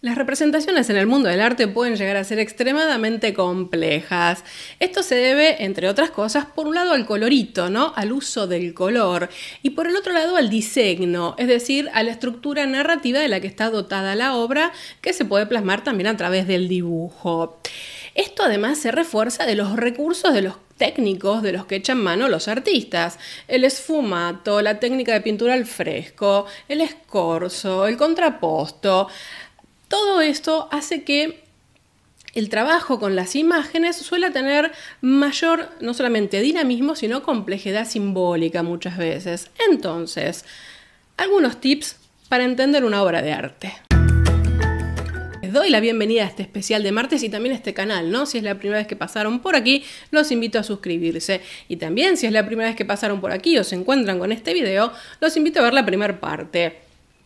Las representaciones en el mundo del arte pueden llegar a ser extremadamente complejas. Esto se debe, entre otras cosas, por un lado al colorito, ¿no? Al uso del color, y por el otro lado al diseño, es decir, a la estructura narrativa de la que está dotada la obra, que se puede plasmar también a través del dibujo. Esto además se refuerza de los recursos de los técnicos de los que echan mano los artistas. El esfumato, la técnica de pintura al fresco, el escorzo, el contraposto. Todo esto hace que el trabajo con las imágenes suele tener mayor, no solamente dinamismo, sino complejidad simbólica muchas veces. Entonces, algunos tips para entender una obra de arte. Les doy la bienvenida a este especial de martes y también a este canal, ¿no? Si es la primera vez que pasaron por aquí, los invito a suscribirse. Y también, si es la primera vez que pasaron por aquí o se encuentran con este video, los invito a ver la primera parte.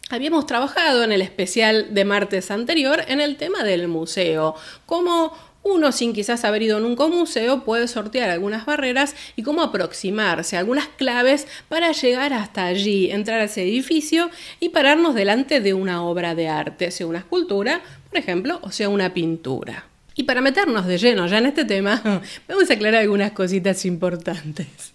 Habíamos trabajado en el especial de martes anterior en el tema del museo, cómo uno, sin quizás haber ido nunca a un museo, puede sortear algunas barreras y cómo aproximarse, algunas claves para llegar hasta allí, entrar a ese edificio y pararnos delante de una obra de arte, sea una escultura, por ejemplo, o sea una pintura. Y para meternos de lleno ya en este tema, vamos a aclarar algunas cositas importantes.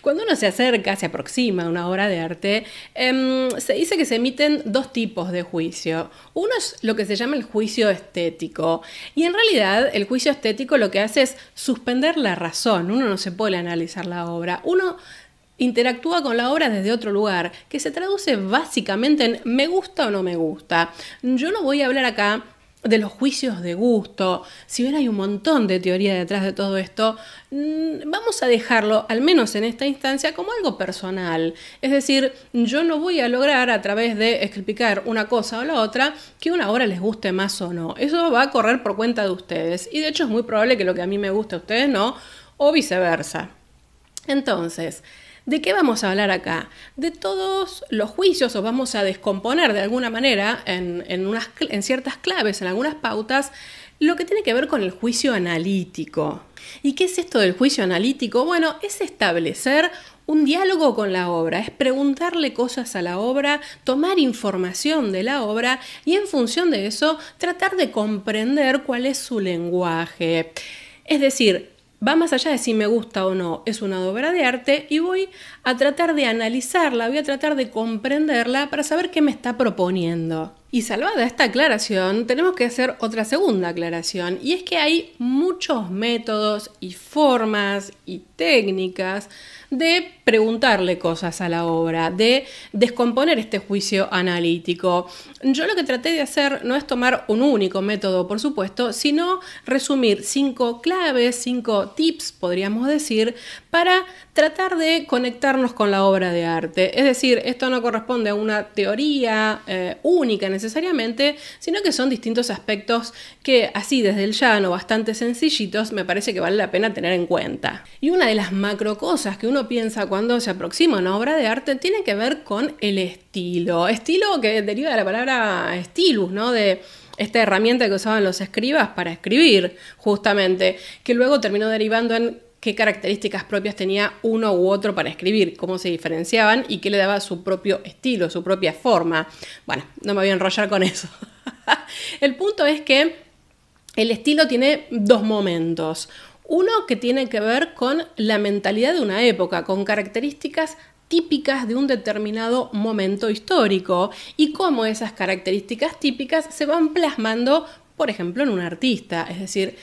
Cuando uno se acerca, se aproxima a una obra de arte, se dice que se emiten dos tipos de juicio. Uno es lo que se llama el juicio estético. Y en realidad el juicio estético lo que hace es suspender la razón. Uno no se puede analizar la obra. Uno interactúa con la obra desde otro lugar, que se traduce básicamente en me gusta o no me gusta. Yo no voy a hablar acá de los juicios de gusto. Si bien hay un montón de teoría detrás de todo esto, vamos a dejarlo, al menos en esta instancia, como algo personal. Es decir, yo no voy a lograr a través de explicar una cosa o la otra que una obra les guste más o no. Eso va a correr por cuenta de ustedes. Y de hecho es muy probable que lo que a mí me guste a ustedes no, o viceversa. Entonces, ¿de qué vamos a hablar acá? De todos los juicios, o vamos a descomponer de alguna manera en ciertas claves, en algunas pautas, lo que tiene que ver con el juicio analítico. ¿Y qué es esto del juicio analítico? Bueno, es establecer un diálogo con la obra, es preguntarle cosas a la obra, tomar información de la obra y en función de eso tratar de comprender cuál es su lenguaje. Es decir, va más allá de si me gusta o no, es una obra de arte y voy a tratar de analizarla, voy a tratar de comprenderla para saber qué me está proponiendo. Y salvada esta aclaración, tenemos que hacer otra segunda aclaración, y es que hay muchos métodos y formas y técnicas de preguntarle cosas a la obra, de descomponer este juicio analítico. Yo lo que traté de hacer no es tomar un único método, por supuesto, sino resumir 5 claves, 5 tips, podríamos decir, para tratar de conectarnos con la obra de arte. Es decir, esto no corresponde a una teoría única necesariamente, sino que son distintos aspectos que así desde el llano, bastante sencillitos, me parece que vale la pena tener en cuenta. Y una de las macro cosas que uno piensa cuando se aproxima a una obra de arte tiene que ver con el estilo. Estilo que deriva de la palabra stylus, ¿no? De esta herramienta que usaban los escribas para escribir, justamente, que luego terminó derivando en qué características propias tenía uno u otro para escribir, cómo se diferenciaban y qué le daba su propio estilo, su propia forma. Bueno, no me voy a enrollar con eso. El punto es que el estilo tiene dos momentos. Uno que tiene que ver con la mentalidad de una época, con características típicas de un determinado momento histórico y cómo esas características típicas se van plasmando, por ejemplo, en un artista. Es decir,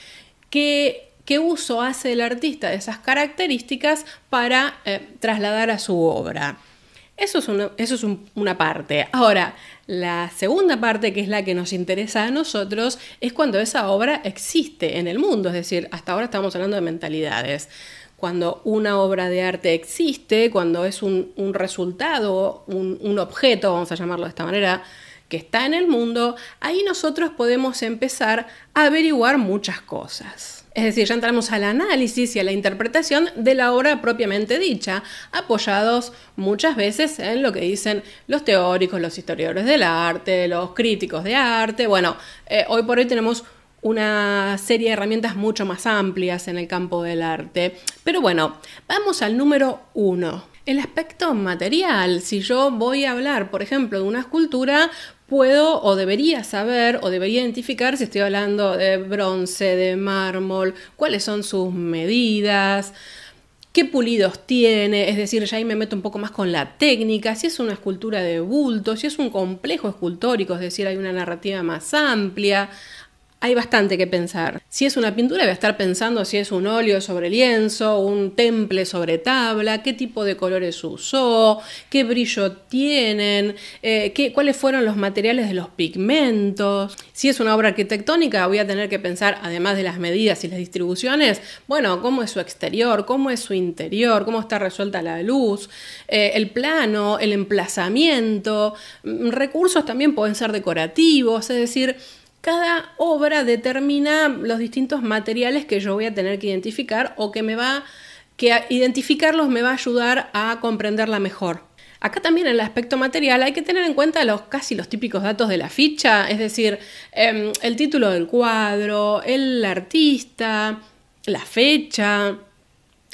¿qué uso hace el artista de esas características para trasladar a su obra? Eso es una parte. Ahora, la segunda parte, que es la que nos interesa a nosotros, es cuando esa obra existe en el mundo. Es decir, hasta ahora estamos hablando de mentalidades. Cuando una obra de arte existe, cuando es un resultado, un objeto, vamos a llamarlo de esta manera, que está en el mundo, ahí nosotros podemos empezar a averiguar muchas cosas. Es decir, ya entramos al análisis y a la interpretación de la obra propiamente dicha, apoyados muchas veces en lo que dicen los teóricos, los historiadores del arte, los críticos de arte. Bueno, hoy por hoy tenemos una serie de herramientas mucho más amplias en el campo del arte. Pero bueno, vamos al número 1. El aspecto material. Si yo voy a hablar, por ejemplo, de una escultura, puedo o debería saber o debería identificar si estoy hablando de bronce, de mármol, cuáles son sus medidas, qué pulidos tiene, es decir, ya ahí me meto un poco más con la técnica, si es una escultura de bulto, si es un complejo escultórico, es decir, hay una narrativa más amplia. Hay bastante que pensar. Si es una pintura, voy a estar pensando si es un óleo sobre lienzo, un temple sobre tabla, qué tipo de colores usó, qué brillo tienen, cuáles fueron los materiales de los pigmentos. Si es una obra arquitectónica, voy a tener que pensar, además de las medidas y las distribuciones, bueno, cómo es su exterior, cómo es su interior, cómo está resuelta la luz, el plano, el emplazamiento. Recursos también pueden ser decorativos, es decir, cada obra determina los distintos materiales que yo voy a tener que identificar o que identificarlos me va a ayudar a comprenderla mejor. Acá también en el aspecto material hay que tener en cuenta casi los típicos datos de la ficha, es decir, el título del cuadro, el artista, la fecha,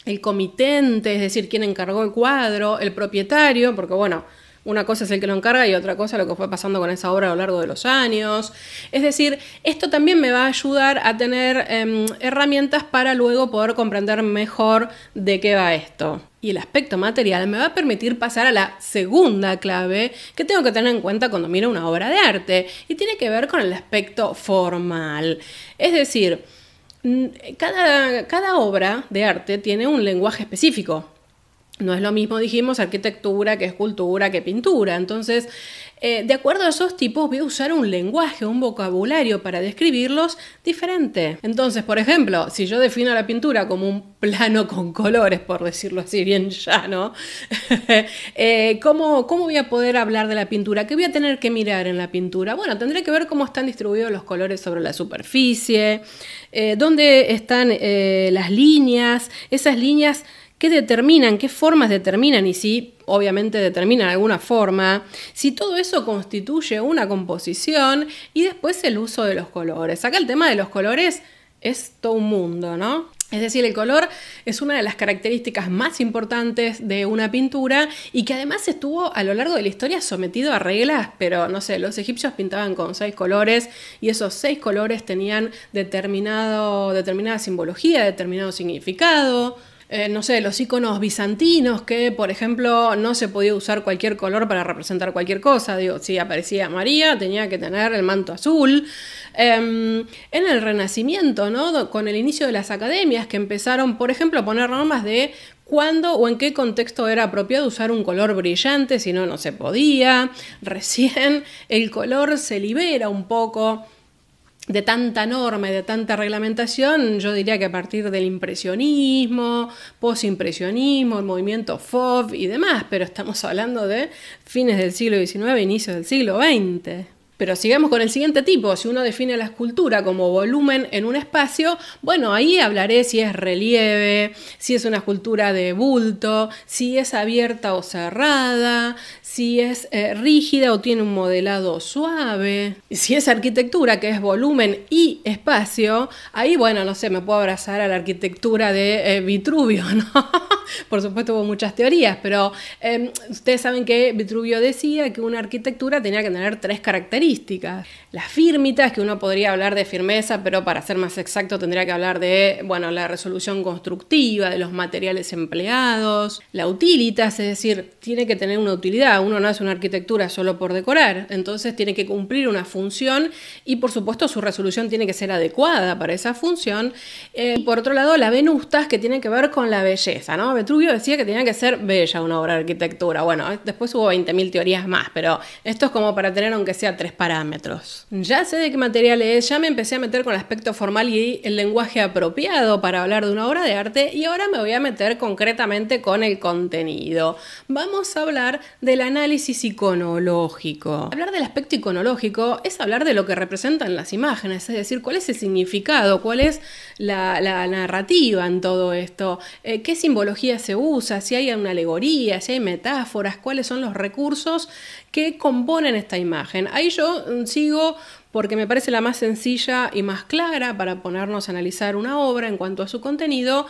el comitente, es decir, quién encargó el cuadro, el propietario, porque bueno, una cosa es el que lo encarga y otra cosa lo que fue pasando con esa obra a lo largo de los años. Es decir, esto también me va a ayudar a tener herramientas para luego poder comprender mejor de qué va esto. Y el aspecto material me va a permitir pasar a la segunda clave que tengo que tener en cuenta cuando miro una obra de arte, y tiene que ver con el aspecto formal. Es decir, cada obra de arte tiene un lenguaje específico. No es lo mismo, dijimos, arquitectura que escultura que pintura. Entonces, de acuerdo a esos tipos, voy a usar un lenguaje, un vocabulario para describirlos diferente. Entonces, por ejemplo, si yo defino la pintura como un plano con colores, por decirlo así bien llano, ¿cómo voy a poder hablar de la pintura? ¿Qué voy a tener que mirar en la pintura? Bueno, tendré que ver cómo están distribuidos los colores sobre la superficie, dónde están las líneas, esas líneas. ¿Qué determinan? ¿Qué formas determinan? Y si obviamente determinan alguna forma. Si todo eso constituye una composición y después el uso de los colores. Acá el tema de los colores es todo un mundo, ¿no? Es decir, el color es una de las características más importantes de una pintura y que además estuvo a lo largo de la historia sometido a reglas, pero no sé, los egipcios pintaban con 6 colores y esos 6 colores tenían determinada simbología, determinado significado. No sé, los iconos bizantinos que, por ejemplo, no se podía usar cualquier color para representar cualquier cosa. Digo, si aparecía María, tenía que tener el manto azul. En el Renacimiento, ¿no? Con el inicio de las academias que empezaron, por ejemplo, a poner normas de cuándo o en qué contexto era apropiado usar un color brillante, si no, no se podía. Recién el color se libera un poco de tanta norma y de tanta reglamentación. Yo diría que a partir del impresionismo, posimpresionismo, el movimiento Fauve y demás, pero estamos hablando de fines del siglo XIX, inicios del siglo XX. Pero sigamos con el siguiente tipo. Si uno define la escultura como volumen en un espacio, bueno, ahí hablaré si es relieve, si es una escultura de bulto, si es abierta o cerrada, si es rígida o tiene un modelado suave. Si es arquitectura, que es volumen y espacio, ahí, bueno, no sé, me puedo abrazar a la arquitectura de Vitruvio, ¿no? Por supuesto hubo muchas teorías, pero ustedes saben que Vitruvio decía que una arquitectura tenía que tener 3 características. Las fírmitas, que uno podría hablar de firmeza, pero para ser más exacto tendría que hablar de, bueno, la resolución constructiva, de los materiales empleados. La utilitas, es decir, tiene que tener una utilidad. Uno no hace una arquitectura solo por decorar, entonces tiene que cumplir una función y por supuesto su resolución tiene que ser adecuada para esa función. Y por otro lado, la venustas, que tiene que ver con la belleza, ¿no? Vitruvio decía que tenía que ser bella una obra de arquitectura. Bueno, después hubo 20.000 teorías más, pero esto es como para tener aunque sea 3 parámetros. Ya sé de qué material es, ya me empecé a meter con el aspecto formal y el lenguaje apropiado para hablar de una obra de arte y ahora me voy a meter concretamente con el contenido. Vamos a hablar del análisis iconológico. Hablar del aspecto iconológico es hablar de lo que representan las imágenes, es decir, cuál es el significado, cuál es la narrativa en todo esto, qué simbología se usa, si hay una alegoría, si hay metáforas, cuáles son los recursos que componen esta imagen. Ahí yo sigo porque me parece la más sencilla y más clara para ponernos a analizar una obra en cuanto a su contenido,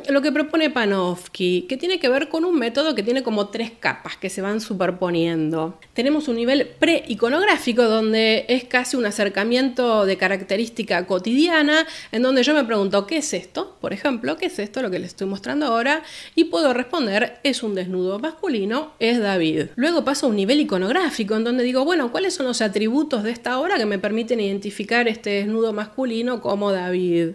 lo que propone Panofsky, que tiene que ver con un método que tiene como 3 capas que se van superponiendo. Tenemos un nivel pre-iconográfico, donde es casi un acercamiento de característica cotidiana, en donde yo me pregunto, ¿qué es esto? Por ejemplo, ¿qué es esto? Lo que les estoy mostrando ahora, y puedo responder, es un desnudo masculino, es David. Luego paso a un nivel iconográfico, en donde digo, bueno, ¿cuáles son los atributos de esta obra que me permiten identificar este desnudo masculino como David?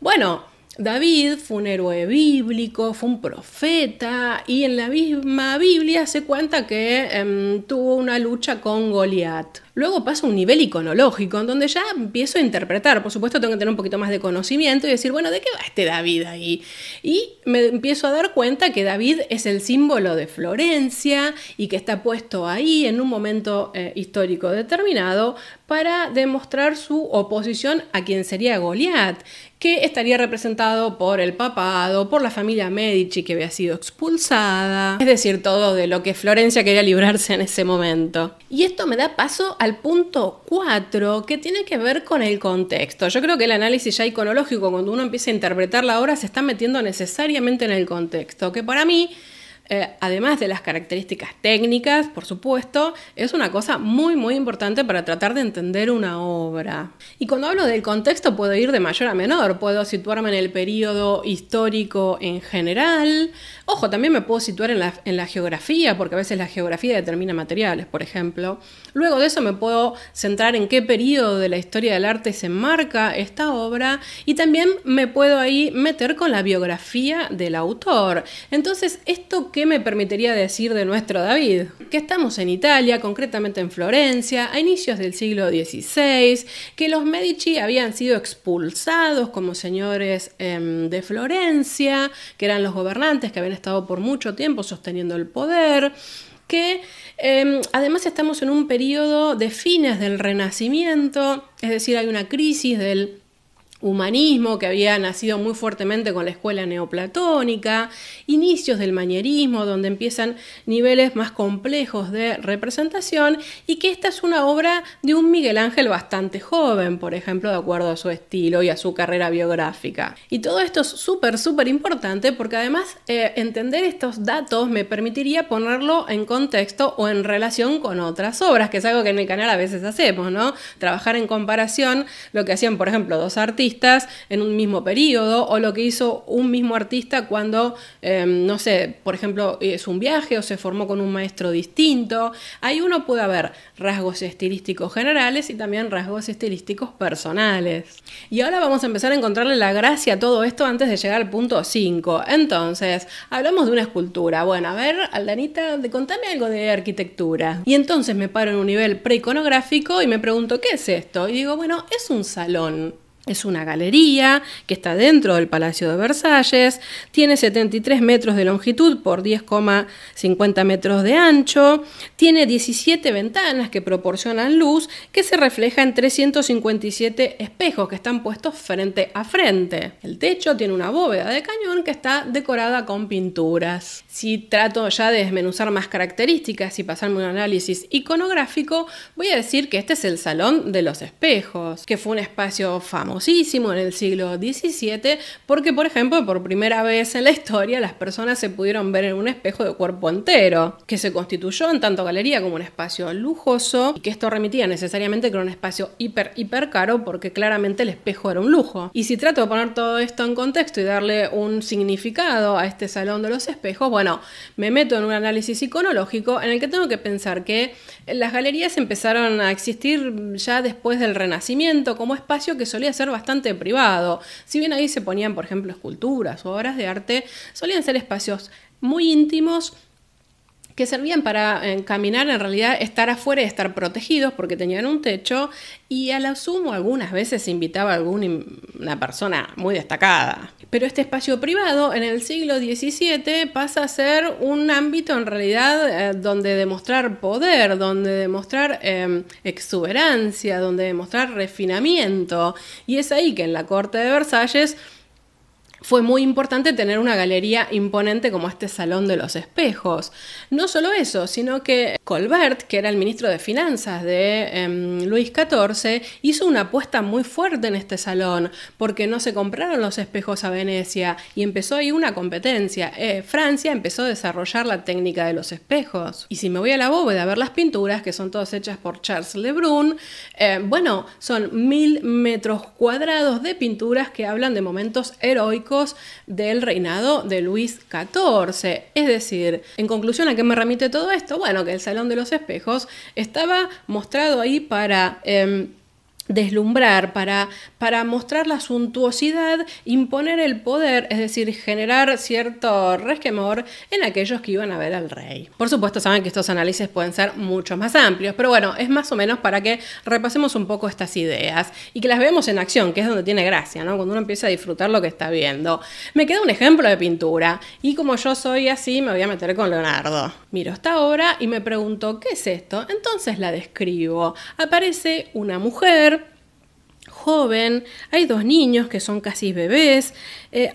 Bueno, David fue un héroe bíblico, fue un profeta, y en la misma Biblia se cuenta que tuvo una lucha con Goliat. Luego pasa a un nivel iconológico, en donde ya empiezo a interpretar. Por supuesto, tengo que tener un poquito más de conocimiento y decir, bueno, ¿de qué va este David ahí? Y me empiezo a dar cuenta que David es el símbolo de Florencia y que está puesto ahí en un momento histórico determinado para demostrar su oposición a quien sería Goliat, que estaría representado por el papado, por la familia Medici que había sido expulsada, es decir, todo de lo que Florencia quería librarse en ese momento. Y esto me da paso al punto 4, que tiene que ver con el contexto. Yo creo que el análisis ya iconológico, cuando uno empieza a interpretar la obra, se está metiendo necesariamente en el contexto, que para mí, además de las características técnicas, por supuesto, es una cosa muy muy importante para tratar de entender una obra. Y cuando hablo del contexto puedo ir de mayor a menor, puedo situarme en el periodo histórico en general. Ojo, también me puedo situar en la geografía, porque a veces la geografía determina materiales, por ejemplo. Luego de eso me puedo centrar en qué periodo de la historia del arte se enmarca esta obra, y también me puedo ahí meter con la biografía del autor. Entonces, ¿esto qué me permitiría decir de nuestro David? Que estamos en Italia, concretamente en Florencia, a inicios del siglo XVI, que los Medici habían sido expulsados como señores de Florencia, que eran los gobernantes que habían estado por mucho tiempo sosteniendo el poder, que además estamos en un periodo de fines del Renacimiento, es decir, hay una crisis del humanismo que había nacido muy fuertemente con la escuela neoplatónica, inicios del manierismo, donde empiezan niveles más complejos de representación, y que esta es una obra de un Miguel Ángel bastante joven, por ejemplo, de acuerdo a su estilo y a su carrera biográfica. Y todo esto es súper importante, porque además entender estos datos me permitiría ponerlo en contexto o en relación con otras obras, que es algo que en el canal a veces hacemos, ¿no? Trabajar en comparación, lo que hacían, por ejemplo, dos artistas en un mismo periodo, o lo que hizo un mismo artista cuando, no sé, por ejemplo, es un viaje o se formó con un maestro distinto. Ahí uno puede ver rasgos estilísticos generales y también rasgos estilísticos personales. Y ahora vamos a empezar a encontrarle la gracia a todo esto antes de llegar al punto 5. Entonces, hablamos de una escultura. Bueno, a ver, Aldanita, contame algo de arquitectura. Y entonces me paro en un nivel preiconográfico y me pregunto, ¿qué es esto? Y digo, bueno, es un salón. Es una galería que está dentro del Palacio de Versalles, tiene 73 metros de longitud por 10,50 metros de ancho, tiene 17 ventanas que proporcionan luz que se refleja en 357 espejos que están puestos frente a frente. El techo tiene una bóveda de cañón que está decorada con pinturas. Si trato ya de desmenuzar más características y pasarme un análisis iconográfico, voy a decir que este es el Salón de los Espejos, que fue un espacio famoso en el siglo XVII, porque, por ejemplo, por primera vez en la historia las personas se pudieron ver en un espejo de cuerpo entero, que se constituyó en tanto galería como un espacio lujoso, y que esto remitía necesariamente que era un espacio hiper caro, porque claramente el espejo era un lujo. Y si trato de poner todo esto en contexto y darle un significado a este Salón de los Espejos, bueno, me meto en un análisis iconológico en el que tengo que pensar que las galerías empezaron a existir ya después del Renacimiento como espacio que solía ser bastante privado. Si bien ahí se ponían, por ejemplo, esculturas o obras de arte, solían ser espacios muy íntimos que servían para caminar, en realidad estar afuera y estar protegidos porque tenían un techo, y a lo sumo algunas veces se invitaba a una persona muy destacada. Pero este espacio privado en el siglo XVII pasa a ser un ámbito en realidad donde demostrar poder, donde demostrar exuberancia, donde demostrar refinamiento, y es ahí que en la corte de Versalles fue muy importante tener una galería imponente como este Salón de los Espejos. No solo eso, sino que Colbert, que era el ministro de Finanzas de Luis XIV, hizo una apuesta muy fuerte en este salón, porque no se compraron los espejos a Venecia y empezó ahí una competencia. Francia empezó a desarrollar la técnica de los espejos. Y si me voy a la bóveda a ver las pinturas, que son todas hechas por Charles Le Brun, bueno, son 1000 metros cuadrados de pinturas que hablan de momentos heroicos del reinado de Luis XIV. Es decir, en conclusión, ¿a qué me remite todo esto? Bueno, que el Salón de los Espejos estaba mostrado ahí para deslumbrar, para mostrar la suntuosidad, imponer el poder, es decir, generar cierto resquemor en aquellos que iban a ver al rey. Por supuesto, saben que estos análisis pueden ser mucho más amplios, pero bueno, es más o menos para que repasemos un poco estas ideas y que las veamos en acción, que es donde tiene gracia, ¿no? Cuando uno empieza a disfrutar lo que está viendo. Me queda un ejemplo de pintura y como yo soy así, me voy a meter con Leonardo. Miro esta obra y me pregunto, ¿qué es esto? Entonces la describo. Aparece una mujer joven, hay 2 niños que son casi bebés,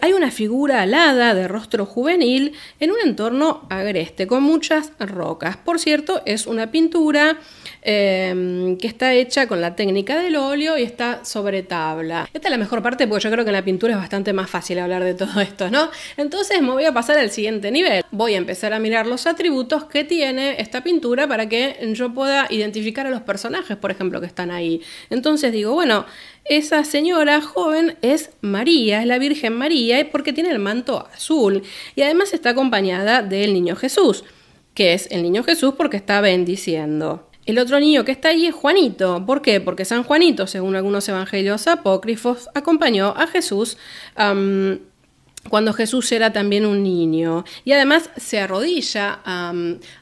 hay una figura alada de rostro juvenil en un entorno agreste con muchas rocas. Por cierto, es una pintura que está hecha con la técnica del óleo y está sobre tabla. Esta es la mejor parte porque yo creo que en la pintura es bastante más fácil hablar de todo esto, ¿no? Entonces me voy a pasar al siguiente nivel. Voy a empezar a mirar los atributos que tiene esta pintura para que yo pueda identificar a los personajes, por ejemplo, que están ahí. Entonces digo, bueno, esa señora joven es María, es la Virgen María, porque tiene el manto azul y además está acompañada del niño Jesús, que es el niño Jesús porque está bendiciendo. El otro niño que está ahí es Juanito. ¿Por qué? Porque San Juanito, según algunos evangelios apócrifos, acompañó a Jesús cuando Jesús era también un niño. Y además se arrodilla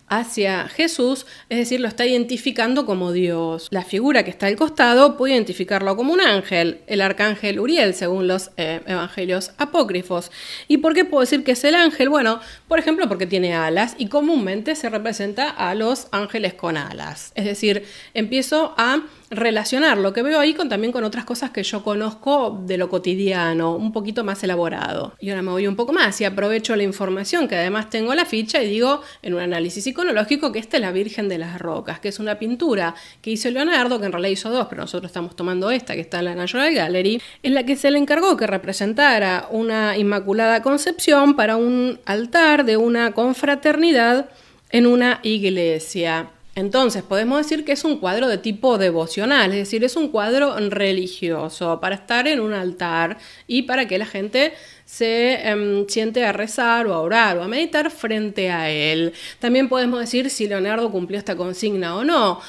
hacia Jesús, es decir, lo está identificando como Dios. La figura que está al costado puede identificarlo como un ángel, el arcángel Uriel, según los evangelios apócrifos. ¿Y por qué puedo decir que es el ángel? Bueno, por ejemplo, porque tiene alas y comúnmente se representa a los ángeles con alas. Es decir, empiezo a relacionar lo que veo ahí también con otras cosas que yo conozco de lo cotidiano, un poquito más elaborado. Y ahora me voy un poco más y aprovecho la información que además tengo la ficha y digo en un análisis iconológico que esta es la Virgen de las Rocas, que es una pintura que hizo Leonardo, que en realidad hizo 2, pero nosotros estamos tomando esta que está en la National Gallery, en la que se le encargó que representara una Inmaculada Concepción para un altar de una confraternidad en una iglesia. Entonces podemos decir que es un cuadro de tipo devocional, es decir, es un cuadro religioso para estar en un altar y para que la gente se siente a rezar o a orar o a meditar frente a él. También podemos decir si Leonardo cumplió esta consigna o no.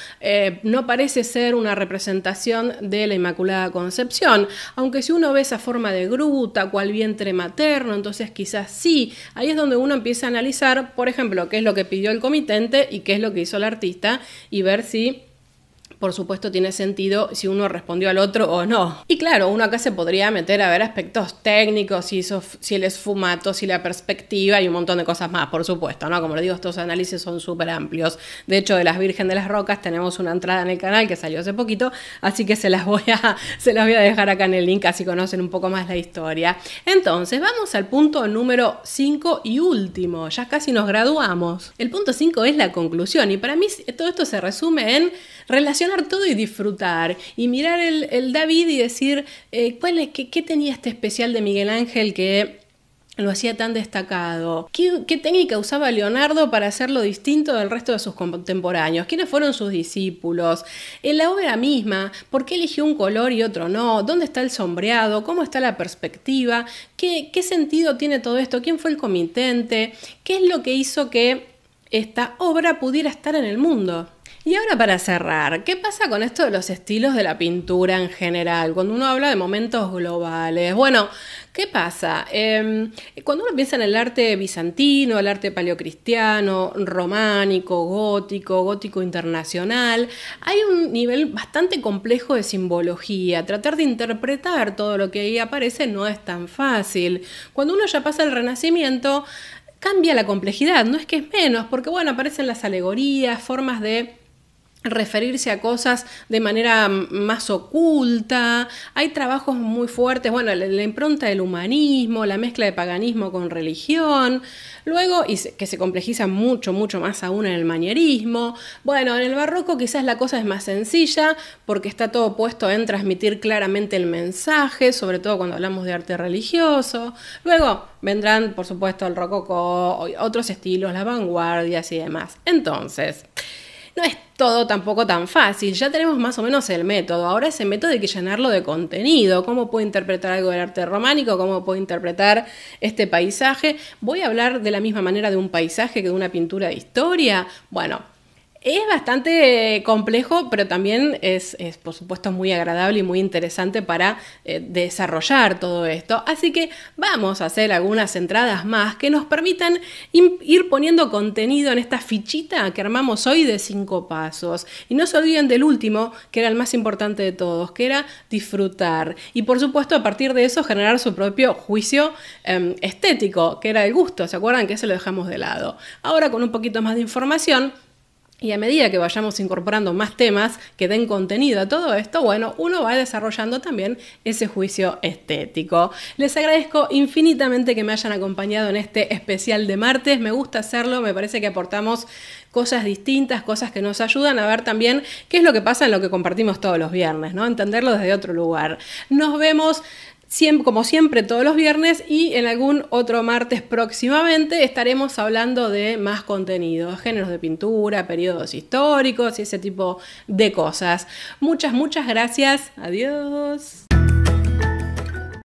No parece ser una representación de la Inmaculada Concepción, aunque si uno ve esa forma de gruta, cual vientre materno, entonces quizás sí. Ahí es donde uno empieza a analizar, por ejemplo, qué es lo que pidió el comitente y qué es lo que hizo el artista y ver si por supuesto tiene sentido si uno respondió al otro o no. Y claro, uno acá se podría meter a ver aspectos técnicos, si el esfumato, si la perspectiva y un montón de cosas más, por supuesto, ¿no? Como les digo, estos análisis son súper amplios. De hecho, de las Virgen de las Rocas tenemos una entrada en el canal que salió hace poquito, así que se las voy a dejar acá en el link, así conocen un poco más la historia. Entonces, vamos al punto número 5 y último. Ya casi nos graduamos. El punto 5 es la conclusión y para mí todo esto se resume en relacionar todo y disfrutar y mirar el David y decir qué tenía este especial de Miguel Ángel que lo hacía tan destacado. ¿Qué técnica usaba Leonardo para hacerlo distinto del resto de sus contemporáneos? ¿Quiénes fueron sus discípulos? En la obra misma, ¿por qué eligió un color y otro no? ¿Dónde está el sombreado? ¿Cómo está la perspectiva? ¿Qué sentido tiene todo esto? ¿Quién fue el comitente? ¿Qué es lo que hizo que esta obra pudiera estar en el mundo? Y ahora para cerrar, ¿qué pasa con esto de los estilos de la pintura en general? Cuando uno habla de momentos globales. Bueno, ¿qué pasa? Cuando uno piensa en el arte bizantino, el arte paleocristiano, románico, gótico internacional, hay un nivel bastante complejo de simbología. Tratar de interpretar todo lo que ahí aparece no es tan fácil. Cuando uno ya pasa al Renacimiento, cambia la complejidad, no es que es menos, porque bueno, aparecen las alegorías, formas de referirse a cosas de manera más oculta, hay trabajos muy fuertes, bueno, la impronta del humanismo, la mezcla de paganismo con religión, luego, que se complejiza mucho más aún en el manierismo, bueno, en el barroco quizás la cosa es más sencilla, porque está todo puesto en transmitir claramente el mensaje, sobre todo cuando hablamos de arte religioso, luego vendrán, por supuesto, el rococó, otros estilos, las vanguardias y demás. Entonces, no es todo tampoco tan fácil, ya tenemos más o menos el método, ahora ese método hay que llenarlo de contenido, cómo puedo interpretar algo del arte románico, cómo puedo interpretar este paisaje, voy a hablar de la misma manera de un paisaje que de una pintura de historia, bueno. Es bastante complejo, pero también es por supuesto muy agradable y muy interesante para desarrollar todo esto. Así que vamos a hacer algunas entradas más que nos permitan ir poniendo contenido en esta fichita que armamos hoy de 5 pasos. Y no se olviden del último, que era el más importante de todos, que era disfrutar. Y por supuesto, a partir de eso, generar su propio juicio estético, que era el gusto. ¿Se acuerdan que eso lo dejamos de lado? Ahora, con un poquito más de información, y a medida que vayamos incorporando más temas que den contenido a todo esto, bueno, uno va desarrollando también ese juicio estético. Les agradezco infinitamente que me hayan acompañado en este especial de martes. Me gusta hacerlo, me parece que aportamos cosas distintas, cosas que nos ayudan a ver también qué es lo que pasa en lo que compartimos todos los viernes, ¿no? Entenderlo desde otro lugar. Nos vemos como siempre todos los viernes y en algún otro martes próximamente estaremos hablando de más contenido, géneros de pintura, periodos históricos y ese tipo de cosas. Muchas gracias. Adiós.